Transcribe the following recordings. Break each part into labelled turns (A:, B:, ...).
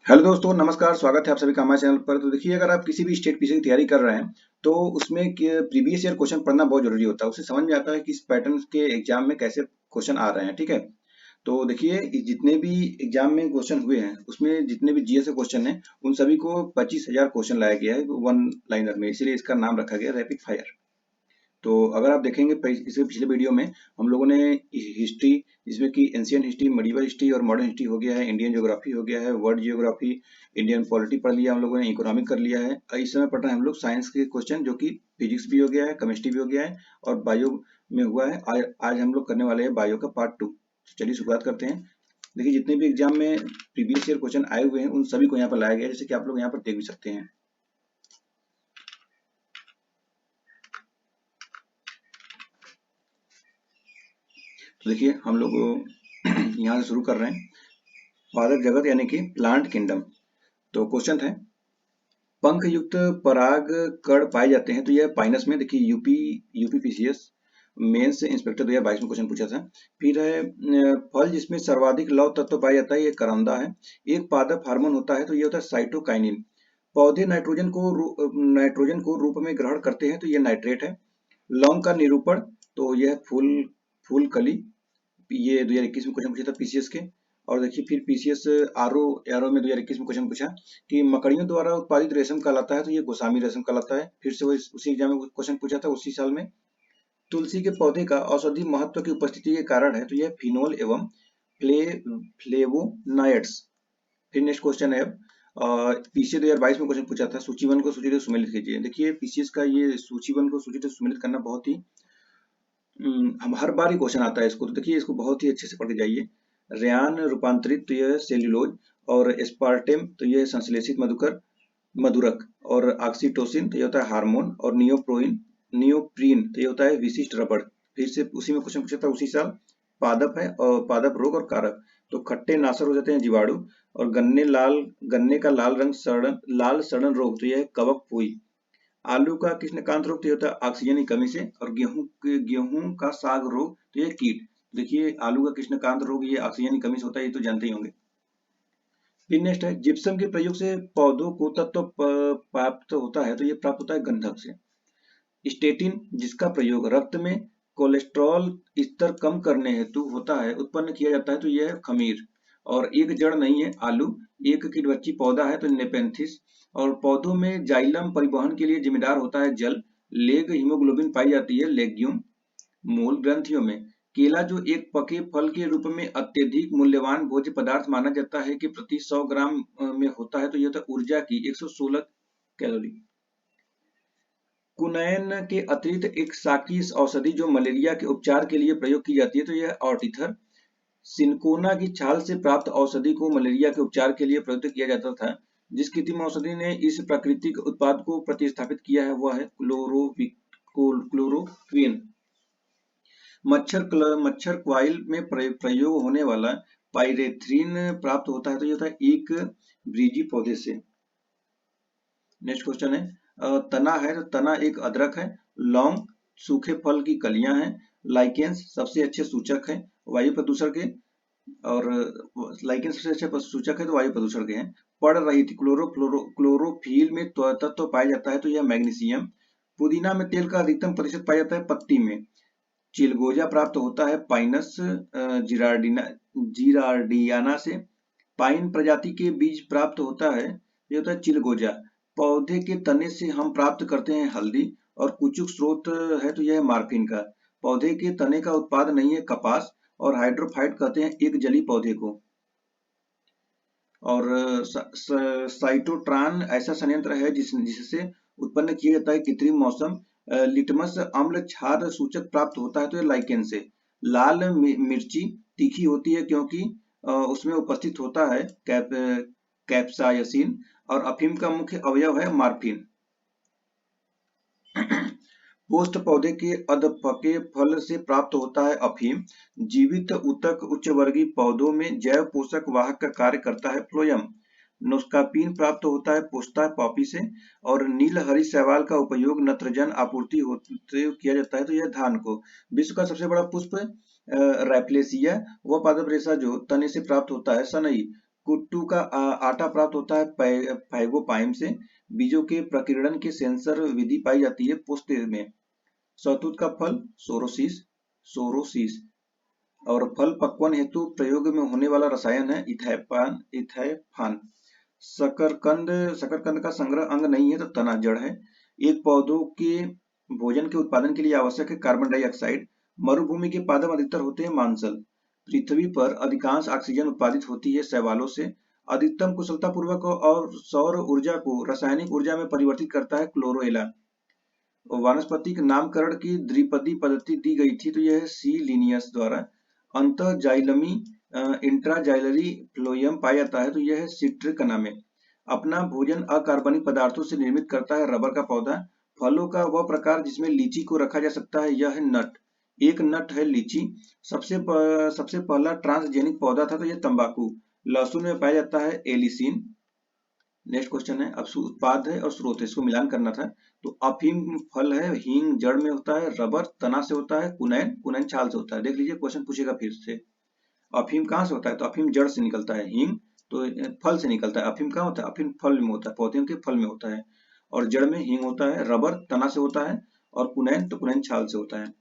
A: Hello दोस्तों, नमस्कार। स्वागत है आप सभी का हमारे चैनल पर। तो देखिए, अगर आप किसी भी स्टेट पीसी की तैयारी कर रहे हैं तो उसमें प्रीवियस ईयर क्वेश्चन पढ़ना बहुत जरूरी होता है। उससे समझ में आता है कि इस पैटर्न के एग्जाम में कैसे क्वेश्चन आ रहे हैं। ठीक है, तो देखिए, जितने भी एग्जाम में क्वेश्चन हुए हैं उसमें जितने भी जीएस के क्वेश्चन हैं उन सभी को 25,000 क्वेश्चन लाया गया है वन लाइनर में, इसीलिए इसका नाम रखा गया रैपिड फायर। तो अगर आप देखेंगे इससे पिछले वीडियो में हम लोगों ने हिस्ट्री, जिसमें कि एंशियंट हिस्ट्री, मेडिवल हिस्ट्री और मॉडर्न हिस्ट्री हो गया है, इंडियन ज्योग्राफी हो गया है, वर्ल्ड ज्योग्राफी, इंडियन पॉलिटी पढ़ लिया हम लोगों ने, इकोनॉमिक कर लिया है। इस समय पढ़ रहे हैं हम लोग साइंस के क्वेश्चन, जो कि फिजिक्स भी हो गया है, केमिस्ट्री भी हो गया है और बायो में हुआ है। आज हम लोग करने वाले हैं बायो का पार्ट 2। चलिए शुरुआत करते हैं। देखिए, जितने भी एग्जाम में प्रीवियस ईयर क्वेश्चन आए हुए हैं उन सभी को यहाँ पर लाया गया है, जैसे कि आप लोग यहाँ पर देख भी सकते हैं। तो देखिए, हम लोग यहाँ से शुरू कर रहे हैं। पादप जगत यानी कि प्लांट किंगडम। तो क्वेश्चन है, पंख युक्त पराग कण पाए जाते हैं, तो यह पाइनस में। देखिए, यूपीपीसीएस मेंस इंस्पेक्टर 2022 में क्वेश्चन पूछा था। फिर है फल जिसमें सर्वाधिक लव तत्व पाया जाता है, ये करौंदा है। एक पादप हार्मोन होता है, तो ये होता है साइटोकाइनिन। पौधे नाइट्रोजन को रूप में ग्रहण करते हैं, तो ये नाइट्रेट है। लौंग का निरूपण, तो यह फूल कली। ये 2021 में क्वेश्चन पूछा था पीसीएस के। और देखिए, फिर पीसीएस आरओ आरओ में 2021 में क्वेश्चन पूछा कि मकड़ियों द्वारा उत्पादित रेशम कहलाता है, तो ये गोस्वामी रेशम कहलाता है। फिर से वो उसी एग्जाम में क्वेश्चन पूछा था उसी साल में। तुलसी के पौधे का औषधि महत्व की उपस्थिति के कारण है, तो यह फिनोल एवं फ्लेवोनाइड्स। फिर नेक्स्ट क्वेश्चन है, पीसीएस 2022 में क्वेश्चन पूछा था, सूचीवन को सूची से सुमेलित कीजिए। देखिए, पीसीएस का ये सूचीवन को सूची से सुमेलित करना बहुत ही हम हर बार ही क्वेश्चन आता है इसको, तो देखिए इसको बहुत ही अच्छे से पढ़ के जाइए। रेयान रूपांतरित, तो यह सेल्यूलोज। और एस्पार्टेम, तो यह संश्लेषित मधुरक। और ऑक्सीटोसिन, तो ये होता है हार्मोन। और नियोप्रीन, तो ये होता है विशिष्ट रबड़। फिर से उसी में क्वेश्चन पूछा था उसी साल। पादप है और पादप रोग और कारक, तो खट्टे नासर हो जाते हैं जीवाणु। और गन्ने का लाल सड़न रोग, तो यह है कवक पुई। आलू का कृष्णकांत रोग, तो ये होता है ऑक्सीजन की कमी से। और गेहूं का साग रोग, तो ये कीट। देखिए, आलू का कृष्णकांत रोग ये ऑक्सीजन की कमी से होता है, ये तो जानते ही होंगे। फिर नेक्स्ट है, जिप्सम के प्रयोग से पौधों को तत्व प्राप्त होता है, तो ये प्राप्त होता है गंधक से। स्टेटिन, जिसका प्रयोग रक्त में कोलेस्ट्रॉल स्तर कम करने हेतु होता है, उत्पन्न किया जाता है, तो यह है खमीर। और एक जड़ नहीं है आलू, एक कीटवर्ची पौधा है, तो नेपेंथिस। और पौधों में जाइलम परिवहन के लिए जिम्मेदार होता है जल। लेग हीमोग्लोबिन पाई जाती है लेग्यूम मूल ग्रंथियों में। केला, जो एक पके फल के रूप में अत्यधिक मूल्यवान भोज्य पदार्थ माना जाता है, कि प्रति 100 ग्राम में होता है, तो यह होता है ऊर्जा की 116 कैलोरी। कुनैन के अतिरिक्त एक शाकीय औषधि जो मलेरिया के उपचार के लिए प्रयोग की जाती है, तो यह ऑर्टिथर। सिनकोना की छाल से प्राप्त औषधि को मलेरिया के उपचार के लिए प्रयुक्त किया जाता था। जिस कृत्रिम औषधि ने इस प्राकृतिक उत्पाद को प्रतिस्थापित किया है वह है क्लोरोक्विन। मच्छर क्वाइल में प्रयोग होने वाला पाइरेथ्रिन प्राप्त होता है, तो यह होता है एक ब्रीजी पौधे से। नेक्स्ट क्वेश्चन है, तना है, तो तना एक अदरक है। लौंग सूखे फल की कलियां हैं। लाइकेंस सबसे अच्छे सूचक है वायु प्रदूषण के। और लाइकेंस सबसे अच्छे सूचक है, तो वायु प्रदूषण के हैं। पढ़ रही थी, क्लोरोफिल में तत्व पाया जाता है, तो यह मैग्नीशियम। पुदीना में तेल का अधिकतम प्रतिशत पाया जाता है पत्ती में। चिलगोजा प्राप्त होता है पाइनस जीरार्डियाना से। पाइन प्रजाति के बीज प्राप्त होता है, ये होता है चिलगोजा। पौधे के तने से हम प्राप्त करते हैं हल्दी। और कुचुक स्रोत है, तो यह है मार्फिन का। पौधे के तने का उत्पाद नहीं है कपास। और हाइड्रोफाइट कहते हैं एक जली पौधे को। और साइटोट्रान ऐसा संयंत्र है जिससे उत्पन्न किया जाता है कृत्रिम मौसम। लिटमस अम्ल क्षार सूचक प्राप्त होता है, तो ये लाइकेन से। लाल मिर्ची तीखी होती है क्योंकि उसमें उपस्थित होता है कैप्साइसिन। और अफीम का मुख्य अवयव है मार्फिन। पुष्प पौधे के अधपके फल से प्राप्त होता है अफीम। जीवित ऊतक उच्चवर्गीय पौधों में जैव पोषक वाहक का कार्य करता है फ्लोयम। नोस्कापीन प्राप्त होता है पोस्ता पॉपी से। और नील हरी शैवाल का उपयोग नत्रजन आपूर्ति होते किया जाता है, तो यह धान को। विश्व का सबसे बड़ा पुष्प रैप्लेसिया, वह पादप रेशा जो तने से प्राप्त होता है सनई। कुट्टू का आटा प्राप्त होता है फैगोपाइम से। बीजों के प्रकीर्णन के सेंसर विधि पाई जाती है पुष्प में। शहतूत का फल सोरोसिस सोरोसिस और फल पक्वन हेतु प्रयोग में होने वाला रसायन है इथैफान। शकरकंद शकरकंद का संग्रह अंग नहीं है तो तना जड़ है। एक पौधों के भोजन के उत्पादन के लिए आवश्यक है कार्बन डाइऑक्साइड। मरुभूमि के पादप अधिकतर होते हैं मांसल। पृथ्वी पर अधिकांश ऑक्सीजन उत्पादित होती है शैवालों से। अधिकतम कुशलता पूर्वक और सौर ऊर्जा को रासायनिक ऊर्जा में परिवर्तित करता है क्लोरोएला। वानस्पतिक नामकरण की द्विपदी पद्धति दी गई थी तो यह है सी लिनियस द्वारा। अंतःजाइलमी इंट्राजाइलरी फ्लोएम पाया जाता है तो यह है सिट्रिकना में। अपना भोजन अकार्बनिक पदार्थों से निर्मित करता है रबर का पौधा। फलों का वह प्रकार जिसमें लीची को रखा जा सकता है यह है नट। एक नट है लीची। सबसे पहला ट्रांसजेनिक पौधा था तो यह तंबाकू। लहसुन में पाया जाता है एलिसिन। नेक्स्ट क्वेश्चन है अब उत्पाद है और स्रोत है इसको मिलान करना था। तो अफीम फल है, हींग जड़ में होता है, रबर तना से होता है, कुनैन कुनैन छाल से होता है। देख लीजिए क्वेश्चन पूछेगा फिर से। अफीम कहाँ से होता है तो अफीम जड़ से निकलता है। हींग तो फल से निकलता है। अफीम कहाँ होता है अफीम फल में होता है, पौधे के फल में होता है। और जड़ में हींग होता है, रबर तना से होता है और कुनैन तो कुनैन छाल से होता है।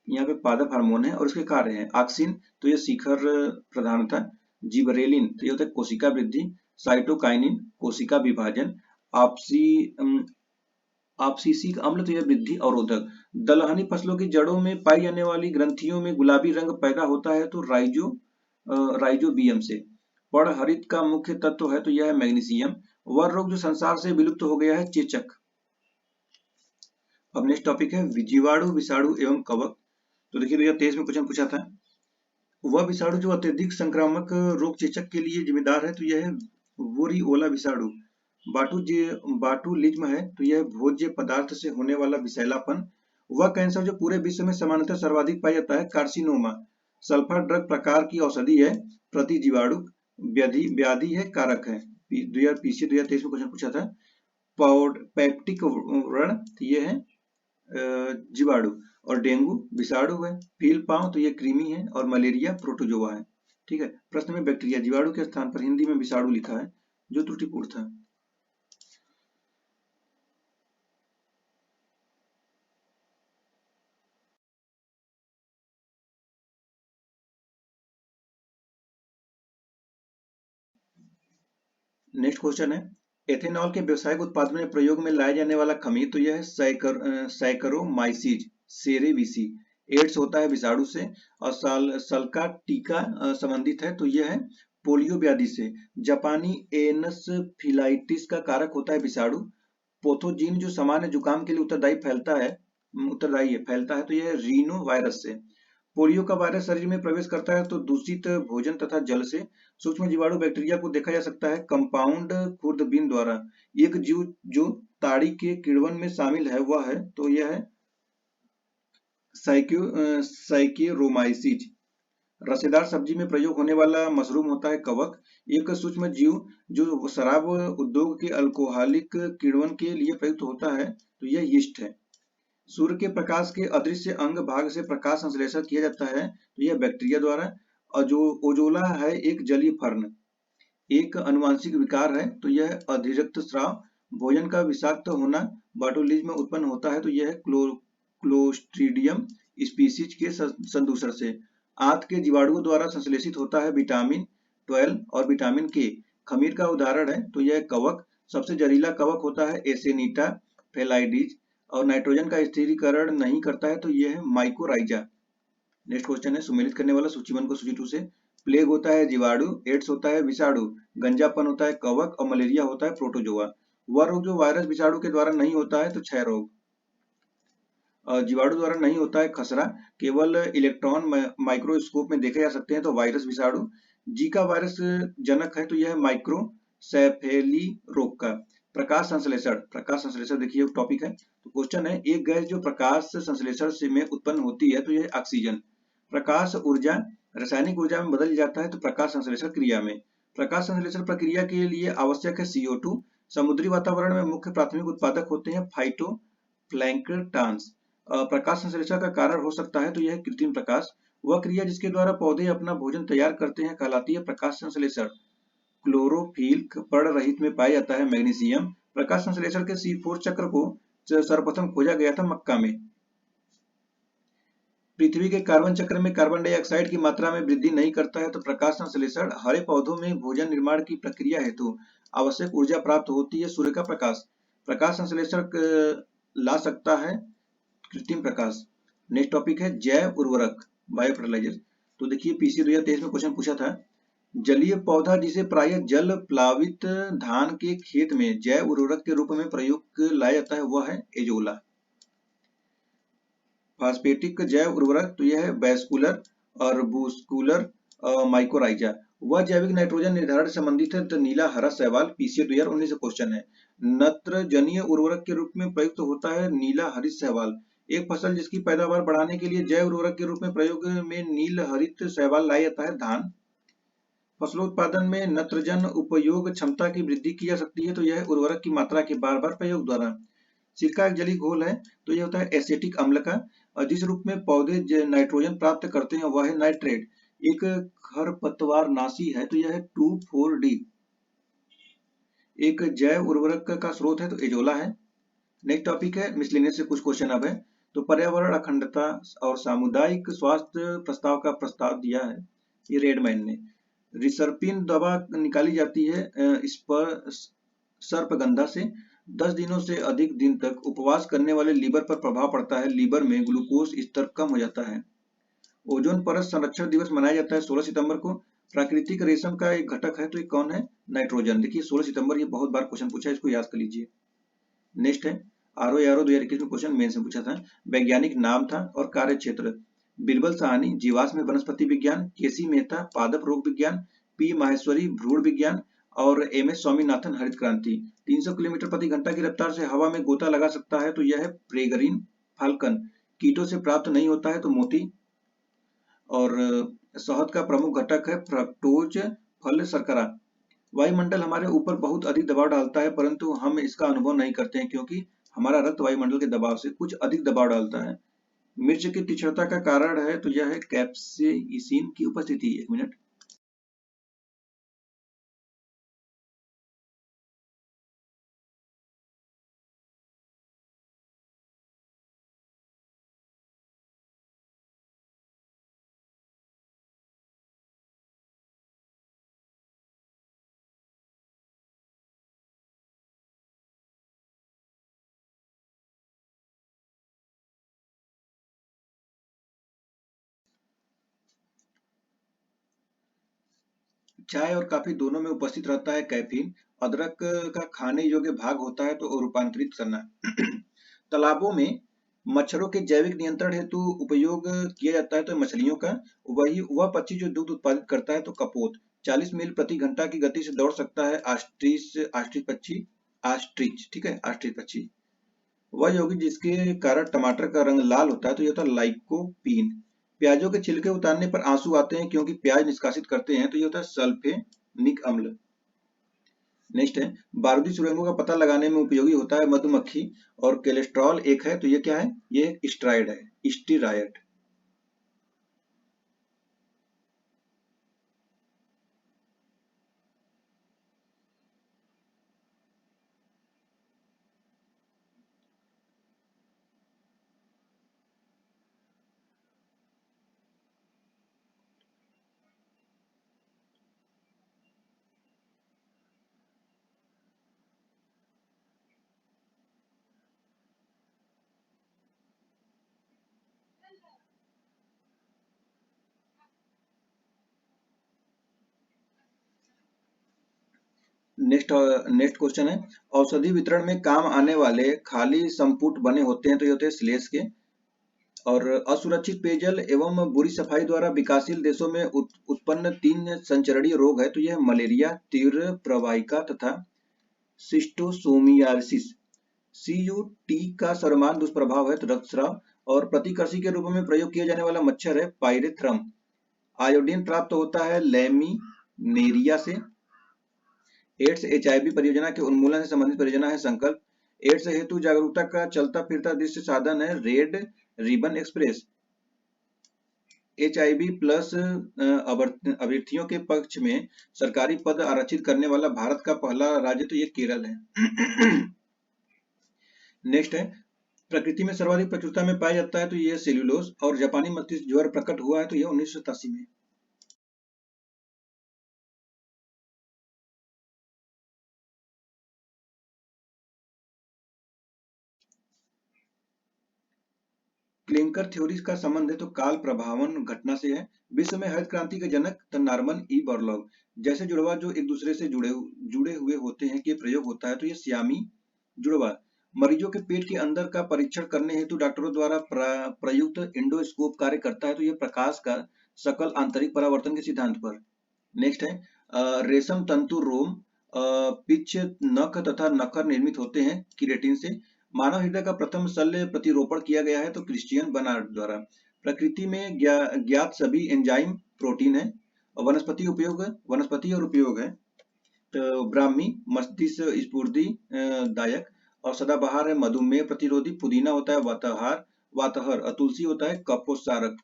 A: यहाँ पे पादप हार्मोन है और इसके कार्य हैं। ऑक्सिन तो ये शिखर प्रधानता। जिबरेलिन तो ये होता है कोशिका वृद्धि। साइटोकाइनिन कोशिका विभाजन। आपसी आपसीसिक अम्ल तो यह वृद्धि अवरोधक। दलहनी फसलों की जड़ों में पाई जाने वाली ग्रंथियों में गुलाबी रंग पैदा होता है तो राइजोबियम से। पड़हरित का मुख्य तत्व है तो यह है मैग्नीशियम। वह रोग जो संसार से विलुप्त हो गया है चेचक। अब नेक्स्ट टॉपिक है जीवाणु विषाणु एवं कवक। तो देखिए 2023 में क्वेश्चन पूछा था। वह विषाणु जो अत्यधिक संक्रामक रोग चेचक के लिए जिम्मेदार है तो यह है वोरिओला विषाणु। बाटुलिज्म है तो यह भोज्य पदार्थ से होने वाला विषैलापन। वह कैंसर जो पूरे विश्व में सामान्यतः सर्वाधिक पाया जाता है कार्सिनोमा। सल्फर ड्रग प्रकार की औषधि है प्रतिजीवाणु। व्याधि है कारक है। पीछे 2023 में क्वेश्चन पूछा था। पैप्टिक व्रण तो ये है जीवाणु। और डेंगू विषाणु है। फील पाँव तो ये कृमि है और मलेरिया प्रोटोजोआ है। ठीक है। प्रश्न में बैक्टीरिया जीवाणु के स्थान पर हिंदी में विषाणु लिखा है जो त्रुटिपूर्ण था। नेक्स्ट क्वेश्चन है एथेनॉल के व्यावसायिक उत्पादन में प्रयोग में लाए जाने वाला खमीर तो यह है सैकरोमाइसीज सेरेविसी। एड्स होता है विषाणु से और सल्का टीका संबंधित है तो यह है पोलियो व्याधि से। जापानी एनसफिलाइटिस का कारक होता है विषाणु। पोथोजीन जो सामान्य जुकाम के लिए उत्तरदायी है फैलता है तो यह रीनो वायरस से। पोलियो का वायरस शरीर में प्रवेश करता है तो दूषित भोजन तथा जल से। सूक्ष्म जीवाणु बैक्टीरिया को देखा जा सकता है कंपाउंड खुर्दबीन द्वारा। एक जीव जो ताड़ी के किण्वन में शामिल है वह है तो यह है साइक्रोमाइसीज। रसेदार सब्जी में प्रयोग होने वाला मशरूम होता है कवक। एक सूक्ष्म जीव जो शराब उद्योग के अल्कोहलिक किण्वन के लिए प्रयुक्त होता है तो यह यीस्ट है। सूर्य के प्रकाश के अदृश्य अंग भाग से प्रकाश संश्लेषण किया जाता है तो यह बैक्टीरिया द्वारा। और जो ओजोला है एक जलीय फर्न। एक अनुवांशिक विकार है तो यह अधिरक्त स्राव। भोजन का विषाक्त होना बाटुलिज्म में उत्पन्न होता है तो यह क्लोस्ट्रीडियम स्पीसीज के संदूषण से। आंत के जीवाणुओं द्वारा संश्लेषित होता है विटामिन 12 और विटामिन के। खमीर का उदाहरण है तो यह कवक। सबसे जहरीला कवक होता है एसेनीटा फेलाइडीज और नाइट्रोजन का स्थिरीकरण नहीं करता है तो यह है माइकोराइजा। नेक्स्ट क्वेश्चन है सुमेलित करने वाला सूची 1 को सूची 2 से। प्लेग होता है जीवाणु। एड्स होता है विषाणु। गंजापन होता है कवक और मलेरिया होता है प्रोटोजोआ। वह रोग जो वायरस विषाणु के द्वारा नहीं होता है तो क्षय रोग। जीवाणु द्वारा नहीं होता है खसरा। केवल इलेक्ट्रॉन माइक्रोस्कोप में देखे जा सकते हैं तो वायरस विषाणु। जीका वायरस जनक है तो यह माइक्रोसेफेली रोग का। प्रकाश संश्लेषण देखिए टॉपिक है तो क्वेश्चन है एक गैस जो प्रकाश संश्लेषण से में उत्पन्न होती है तो यह ऑक्सीजन। प्रकाश ऊर्जा रासायनिक ऊर्जा में बदल जाता है तो प्रकाश संश्लेषण क्रिया में। प्रकाश संश्लेषण प्रक्रिया के लिए आवश्यक है CO2। समुद्री वातावरण में मुख्य प्राथमिक उत्पादक होते हैं फाइटोप्लैंक्टन्स। प्रकाश संश्लेषण का कारण हो सकता है तो यह कृत्रिम प्रकाश। वह क्रिया जिसके द्वारा पौधे अपना भोजन तैयार करते हैं कहलाती है प्रकाश संश्लेषण। क्लोरोफिल पर्णरहित में पाया जाता है मैग्नीशियम। प्रकाश संश्लेषण के C4 चक्र को सर्वप्रथम खोजा गया था मक्का में। पृथ्वी के कार्बन चक्र में कार्बन डाइऑक्साइड की मात्रा में वृद्धि नहीं करता है, तो प्रकाश संश्लेषण हरे पौधों में भोजन निर्माण की प्रक्रिया हेतु आवश्यक ऊर्जा प्राप्त होती है सूर्य का प्रकाश। प्रकाश संश्लेषण ला सकता है कृत्रिम प्रकाश। नेक्स्ट टॉपिक है जैव उर्वरक, बायो फर्टिलाइजर। तो देखिए पीसी 2023 में क्वेश्चन पूछा था, जलीय पौधा जिसे प्रायः जल प्लावित धान के खेत में जैव उर्वरक के रूप में प्रयोग लाया जाता है वह है एजोला। फास्फेटिक जैव उर्वरक तो यह है वैस्कुलर और बूस्कुलर माइकोराइजा। वह जैविक नाइट्रोजन निर्धारण से संबंधित है तो नीला हरा शैवाल, पीसीए 2019 क्वेश्चन है। नत्रजनीय उर्वरक के रूप में प्रयुक्त होता है नीला हरित शैवाल। एक फसल जिसकी पैदावार बढ़ाने के लिए जैव उर्वरक के रूप में प्रयोग में नील हरित शैवाल लाया जाता है धान। फसलोत्पादन में नत्रजन उपयोग क्षमता की वृद्धि की जा सकती है, तो यह उर्वरक की मात्रा के बार बार प्रयोग द्वारा। सिरका एक जलीय घोल है, तो यह होता है एसिटिक अम्ल का, और जिस रूप में पौधे नाइट्रोजन प्राप्त करते हैं वह है नाइट्रेट। एक खरपतवार नाशी है, तो यह है 2,4-D। एक जैव उर्वरक का स्रोत है तो एजोला है। नेक्स्ट टॉपिक है मिसलेनियस से कुछ क्वेश्चन अब है। तो पर्यावरण अखंडता और सामुदायिक स्वास्थ्य प्रस्ताव का प्रस्ताव दिया है ये रेडमैन ने। रिसर्पिन दवा निकाली जाती है इस पर सर्पगंधा से। 10 दिनों से अधिक दिन तक उपवास करने वाले लीवर पर प्रभाव पड़ता है, लीवर में ग्लूकोज स्तर कम हो जाता है। ओजोन परत संरक्षण दिवस मनाया जाता है 16 सितंबर को। प्राकृतिक रेशम का एक घटक है, तो ये कौन है? नाइट्रोजन। देखिए 16 सितंबर ये बहुत बार क्वेश्चन पूछा है, इसको याद कर लीजिए। नेक्स्ट है आरओ 2021 में क्वेश्चन मेन से पूछा था। वैज्ञानिक नाम था और कार्य क्षेत्र बिरबल साहनी जीवाश्म वनस्पति विज्ञान, केसी मेहता पादप रोग विज्ञान, पी माहेश्वरी भ्रूण विज्ञान और एम एस स्वामीनाथन हरित क्रांति। 300 किलोमीटर प्रति घंटा की रफ्तार से हवा में गोता लगा सकता है, तो यह है प्रेगरीन फाल्कन। कीटों से प्राप्त नहीं होता है तो मोती। और शहद का प्रमुख घटक है फ्रक्टोज फल शर्करा। वायुमंडल हमारे ऊपर बहुत अधिक दबाव डालता है, परंतु हम इसका अनुभव नहीं करते हैं क्योंकि हमारा रक्त वायुमंडल के दबाव से कुछ अधिक दबाव डालता है। मिर्च की तीक्ष्णता का कारण है, तो यह है कैप्सेइसिन की उपस्थिति। 1 मिनट। चाय और काफी दोनों में उपस्थित रहता है कैफीन। अदरक का खाने योग्य भाग होता है तो रूपांतरित करना। तालाबों में मच्छरों के जैविक नियंत्रण हेतु उपयोग किया जाता है तो मछलियों का। वह पक्षी जो दूध उत्पादित करता है तो कपोत। 40 मील प्रति घंटा की गति से दौड़ सकता है आस्ट्रिच पक्षी। आस्ट्रिच, ठीक है, आस्ट्रिच पक्षी। वह यौगिक जिसके कारण टमाटर का रंग लाल होता है तो यह होता है लाइकोपीन। प्याजों के छिलके उतारने पर आंसू आते हैं क्योंकि प्याज निष्कासित करते हैं, तो यह होता है सल्फेनिक अम्ल। नेक्स्ट है बारूदी सुरंगों का पता लगाने में उपयोगी होता है मधुमक्खी। और कोलेस्ट्रॉल एक है, तो ये क्या है? ये स्टेरॉयड है, स्टीरायड। नेक्स्ट क्वेश्चन है औषधि वितरण में काम आने वाले खाली संपुट बने होते हैं, तो ये होते हैं श्लेष के। और असुरक्षित पेयजल एवं बुरी सफाई द्वारा विकासशील देशों में उत्पन्न 3 संचरणीय रोग है, तो यह मलेरिया, तीव्र प्रवाहिका तथा सिस्टोसोमियासिस। CUT का सर्वमान्य दुष्प्रभाव है तो रक्तस्राव। और प्रतिकर्षी के रूप में प्रयोग किया जाने वाला मच्छर है पायरेथ्रम। आयोडीन प्राप्त होता है लैमिनेरिया से। एड्स HIV परियोजना के उन्मूलन से संबंधित परियोजना है संकल्प। एड्स हेतु जागरूकता का चलता फिरता दृश्य साधन है red ribbon express. HIV plus अभ्यर्थियों के पक्ष में सरकारी पद आरक्षित करने वाला भारत का पहला राज्य तो ये केरल है। नेक्स्ट है, प्रकृति में सर्वाधिक प्रचुरता में पाया जाता है तो ये सेल्यूलोज, और जापानी मस्तिष्क ज्वर प्रकट हुआ है तो ये 1987 में। क्लिंकर थ्योरी का संबंध है तो काल प्रभावन घटना से है। विश्व में हरित क्रांति के जनक द नॉर्मन ई बोरलॉग। जैसे जुड़वा जो एक दूसरे से जुड़े हुए होते हैं कि प्रयोग होता है तो ये सियामी जुड़वा। मरीजों के पेट के अंदर का परीक्षण करने हेतु डॉक्टरों द्वारा प्रयुक्त इंडोस्कोप कार्य करता है तो यह प्रकाश का सकल आंतरिक परावर्तन के सिद्धांत पर। नेक्स्ट है, रेशम तंतु रोम, पिच, नख तथा नखर निर्मित होते हैं किरेटिन से। मानव हृदय का प्रथम शल्य प्रतिरोपण किया गया है तो क्रिश्चियन बर्नार्ड द्वारा। प्रकृति में ज्ञात सभी एंजाइम प्रोटीन है। वनस्पति और उपयोग है तो ब्राह्मी मस्तिष्क स्फूर्ति दायक, और सदाबहार है मधुमेह प्रतिरोधी। पुदीना होता है वातहर, तुलसी होता है कपोसारक।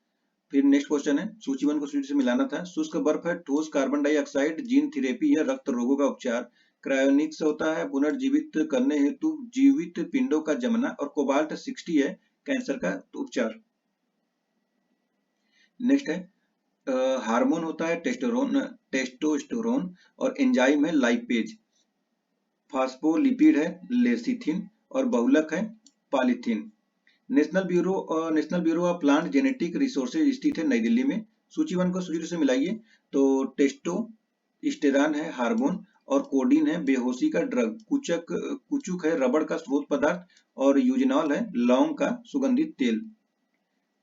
A: फिर नेक्स्ट क्वेश्चन है, सूचीवन को सूची से मिलाना था। शुष्क बर्फ है ठोस कार्बन डाइऑक्साइड, जीन थेरेपी है रक्त रोगों का उपचार। क्रायोनिक्स होता है पुनर्जीवित करने हेतु जीवित पिंडों का जमना, और कोबाल्ट 60 है कैंसर का उपचार। नेक्स्ट है, हार्मोन होता है टेस्टोस्टेरोन, और एंजाइम है लाइपेज। फास्फोलिपिड है लेसिथिन, और बहुलक है polythene. National bureau of plant genetic resources स्थित है नई दिल्ली में। सूचीवन को सूची से मिलाइए तो टेस्टोस्टेरॉन है हार्मोन, और कोडीन है बेहोशी का ड्रग। कुचुक है रबड़ का स्रोत पदार्थ, और यूजिनॉल है लौंग का सुगंधित तेल।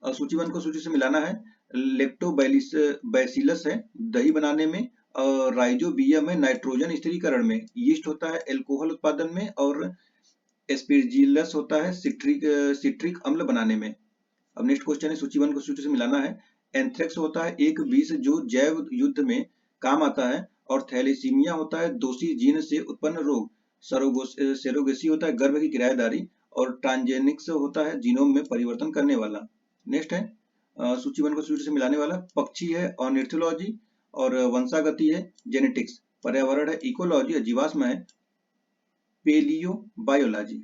A: सूचीवन को सूची से मिलाना है। लैक्टोबैसिलस है दही बनाने में, और राइजोबियम है नाइट्रोजन स्थिरीकरण में। यीस्ट होता है एल्कोहल उत्पादन में, और एस्पेरजिलस होता है सिट्रिक अम्ल बनाने में। अब नेक्स्ट क्वेश्चन है, सूचीवन को सूची से मिलाना है। एंथ्रेक्स होता है एक विष जो जैव युद्ध में काम आता है, और थैलेसीमिया होता है दोषी जीन से उत्पन्न रोग। सेरोगेसी होता है गर्भ की किराएदारी, और ट्रांसजेनिक्स होता है जीनोम में परिवर्तन करने वाला। नेक्स्ट है, सूचीवन को सूची से मिलाने वाला। पक्षी है ऑर्निथोलॉजी, और वंशागति है जेनेटिक्स। पर्यावरण है इकोलॉजी, जीवाश्म है पेलियो बायोलॉजी।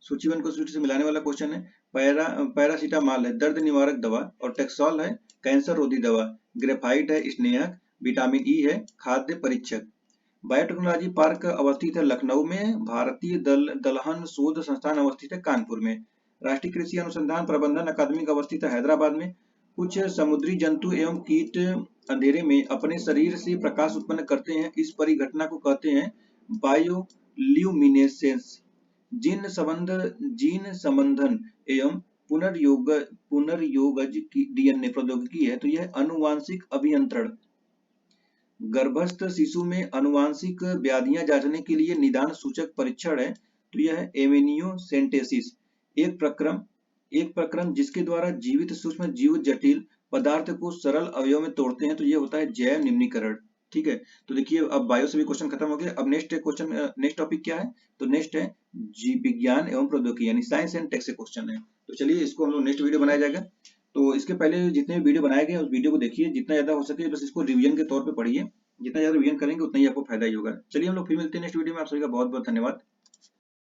A: सूचीवन को सूची से मिलाने वाला क्वेश्चन है। पैरासीटामॉल है दर्द निवारक दवा, और टेक्सॉल है कैंसर रोधी दवा। ग्रेफाइट है स्नेहक। विटामिन ई है खाद्य परीक्षक। बायोटेक्नोलॉजी पार्क अवस्थित है लखनऊ में। भारतीय दलहन शोध संस्थान अवस्थित है कानपुर में। राष्ट्रीय कृषि अनुसंधान प्रबंधन अकादमी अवस्थित है हैदराबाद में। कुछ समुद्री जंतु एवं कीट अंधेरे में अपने शरीर से प्रकाश उत्पन्न करते हैं, इस परिघटना को कहते हैं बायोल्यूमिनेसेंस। जीन संबंधन एवं पुनर्योगज की डीएनए प्रौद्योगिकी है तो यह अनुवांशिक अभियंत्रण। गर्भस्थ शिशु में अनुवांशिक व्याधियां जांचने के लिए निदान सूचक परीक्षण है तो यह एमेनियोसेंटेसिस। एक प्रक्रम जिसके द्वारा जीवित सूक्ष्म जीव जटिल पदार्थ को सरल अवयव में तोड़ते हैं तो यह होता है जैव निम्नीकरण। ठीक है, तो देखिए अब बायो से भी क्वेश्चन खत्म हो गया। अब नेक्स्ट टॉपिक क्या है, तो नेक्स्ट है जीव विज्ञान एवं प्रौद्योगिकी यानी साइंस एंड टेक से क्वेश्चन है। तो चलिए इसको हम लोग नेक्स्ट वीडियो बनाया जाएगा। तो इसके पहले जितने भी वीडियो बनाए गए उस वीडियो को देखिए, जितना ज्यादा हो सके बस इसको रिवीजन के तौर पे पढ़िए। जितना ज्यादा रिवीजन करेंगे उतना ही आपको फायदा ही होगा। चलिए हम लोग फिर मिलते हैं नेक्स्ट वीडियो में। आप सभी का बहुत बहुत धन्यवाद।